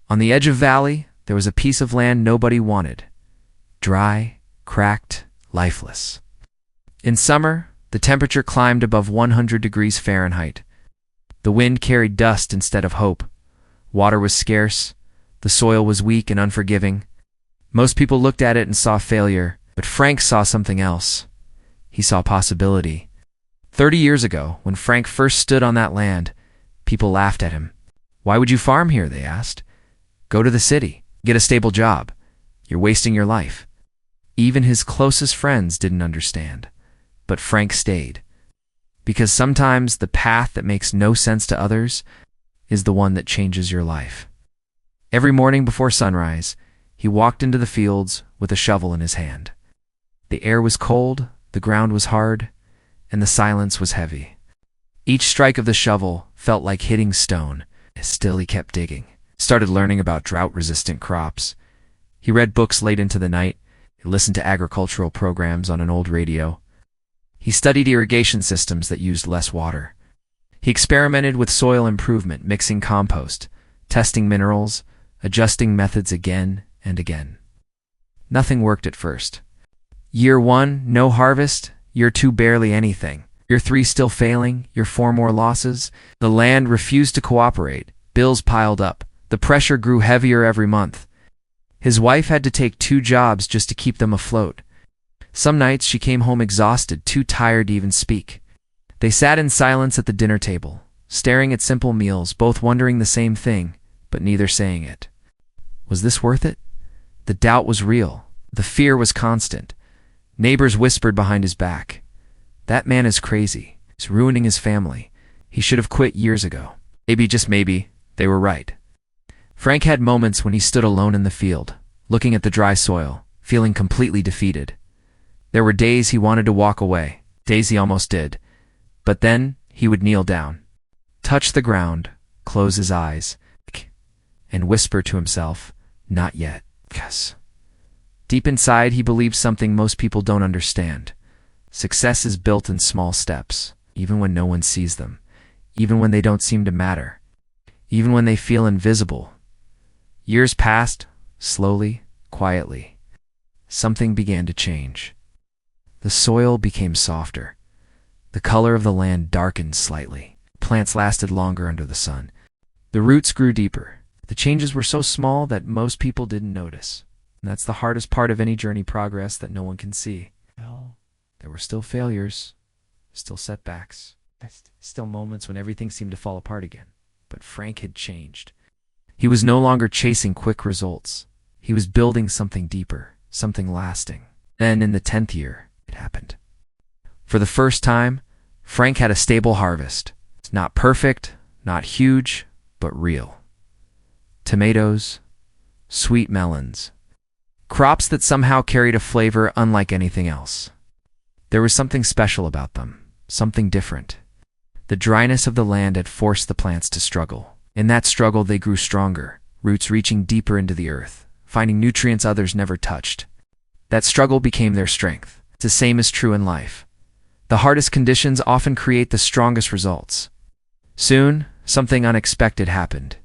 On the edge of valley, there was a piece of land nobody wanted. Dry, cracked, lifeless. In summer, the temperature climbed above 100 degrees Fahrenheit. The wind carried dust instead of hope. Water was scarce. The soil was weak and unforgiving. Most people looked at it and saw failure, but Frank saw something else. He saw possibility. 30 years ago, when Frank first stood on that land, people laughed at him. "Why would you farm here?" they asked. "Go to the city. Get a stable job. You're wasting your life." Even his closest friends didn't understand. But Frank stayed. Because sometimes the path that makes no sense to others is the one that changes your life. Every morning before sunrise, he walked into the fields with a shovel in his hand. The air was cold, the ground was hard, and the silence was heavy. Each strike of the shovel felt like hitting stone. Still he kept digging. Started learning about drought-resistant crops. He read books late into the night. He listened to agricultural programs on an old radio. He studied irrigation systems that used less water. He experimented with soil improvement, mixing compost, testing minerals, adjusting methods again and again. Nothing worked at first. Year 1, no harvest. Year 2, barely anything. Year 3, still failing. Year 4, more losses. The land refused to cooperate. Bills piled up. The pressure grew heavier every month. His wife had to take 2 jobs just to keep them afloat. Some nights she came home exhausted, too tired to even speak. They sat in silence at the dinner table, staring at simple meals, both wondering the same thing, but neither saying it. Was this worth it? The doubt was real. The fear was constant. Neighbors whispered behind his back. "That man is crazy. He's ruining his family. He should have quit years ago." Maybe, just maybe, they were right. Frank had moments when he stood alone in the field, looking at the dry soil, feeling completely defeated. There were days he wanted to walk away, days he almost did. But then he would kneel down, touch the ground, close his eyes, and whisper to himself, "Not yet." Yes. Deep inside, he believed something most people don't understand. Success is built in small steps, even when no one sees them, even when they don't seem to matter, even when they feel invisible. Years passed, slowly, quietly. Something began to change. The soil became softer. The color of the land darkened slightly. Plants lasted longer under the sun. The roots grew deeper. The changes were so small that most people didn't notice. And that's the hardest part of any journey: progress that no one can see. Well, there were still failures, still setbacks, still moments when everything seemed to fall apart again. But Frank had changed. He was no longer chasing quick results. He was building something deeper, something lasting. Then, in the 10th year, it happened. For the first time, Frank had a stable harvest. It's not perfect, not huge, but real. Tomatoes, sweet melons, crops that somehow carried a flavor unlike anything else. There was something special about them, something different. The dryness of the land had forced the plants to struggle. In that struggle, they grew stronger, roots reaching deeper into the earth, finding nutrients others never touched. That struggle became their strength. The same is true in life. The hardest conditions often create the strongest results. Soon, something unexpected happened.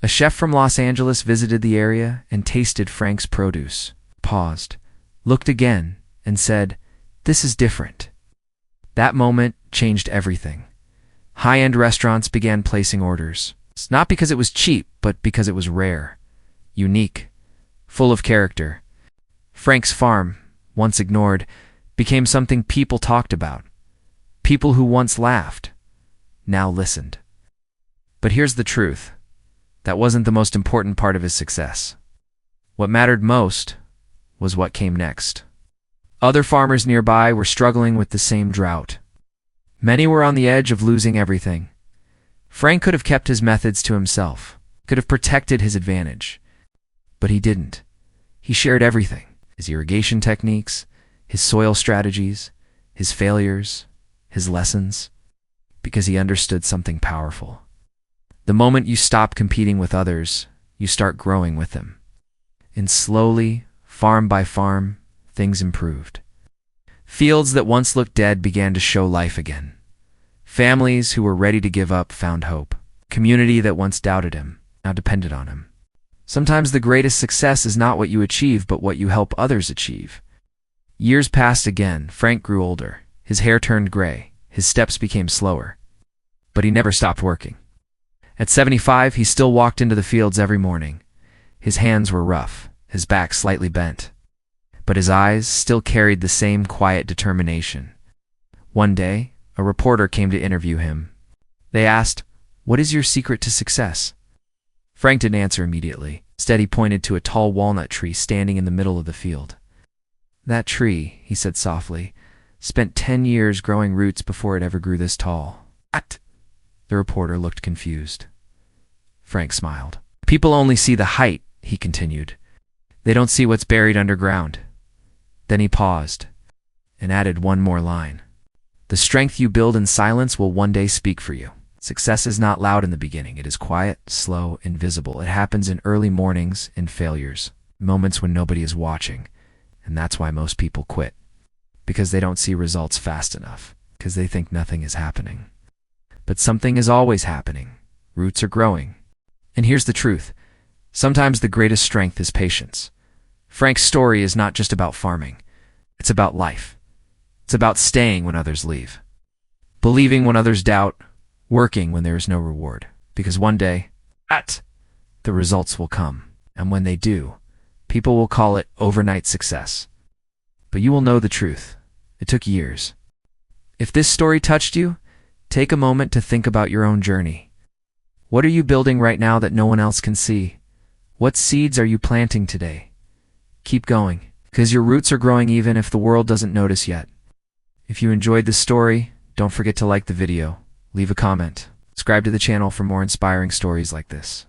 A chef from Los Angeles visited the area and tasted Frank's produce, paused, looked again, and said, "This is different." That moment changed everything. High-end restaurants began placing orders. It's not because it was cheap, but because it was rare, unique, full of character. Frank's farm, once ignored, became something people talked about. People who once laughed, now listened. But here's the truth. That wasn't the most important part of his success. What mattered most was what came next. Other farmers nearby were struggling with the same drought. Many were on the edge of losing everything. Frank could have kept his methods to himself, could have protected his advantage. But he didn't. He shared everything: his irrigation techniques, his soil strategies, his failures, his lessons, because he understood something powerful. The moment you stop competing with others, you start growing with them. And slowly, farm by farm, things improved. Fields that once looked dead began to show life again. Families who were ready to give up found hope. Community that once doubted him now depended on him. Sometimes the greatest success is not what you achieve, but what you help others achieve. Years passed again. Frank grew older. His hair turned gray. His steps became slower. But he never stopped working. At 75, he still walked into the fields every morning. His hands were rough, his back slightly bent. But his eyes still carried the same quiet determination. One day, a reporter came to interview him. They asked, "What is your secret to success?" Frank didn't answer immediately. Instead, he pointed to a tall walnut tree standing in the middle of the field. "That tree," he said softly, "spent 10 years growing roots before it ever grew this tall." "What?" The reporter looked confused. Frank smiled. "People only see the height," he continued. "They don't see what's buried underground." Then he paused and added one more line. "The strength you build in silence will one day speak for you." Success is not loud in the beginning. It is quiet, slow, invisible. It happens in early mornings, in failures, moments when nobody is watching. And that's why most people quit. Because they don't see results fast enough. Because they think nothing is happening. But something is always happening. Roots are growing. And here's the truth. Sometimes the greatest strength is patience. Frank's story is not just about farming. It's about life. It's about staying when others leave. Believing when others doubt. Working when there is no reward. Because one day, the results will come. And when they do, people will call it overnight success. But you will know the truth. It took years. If this story touched you, take a moment to think about your own journey. What are you building right now that no one else can see? What seeds are you planting today? Keep going, because your roots are growing even if the world doesn't notice yet. If you enjoyed this story, don't forget to like the video, leave a comment, subscribe to the channel for more inspiring stories like this.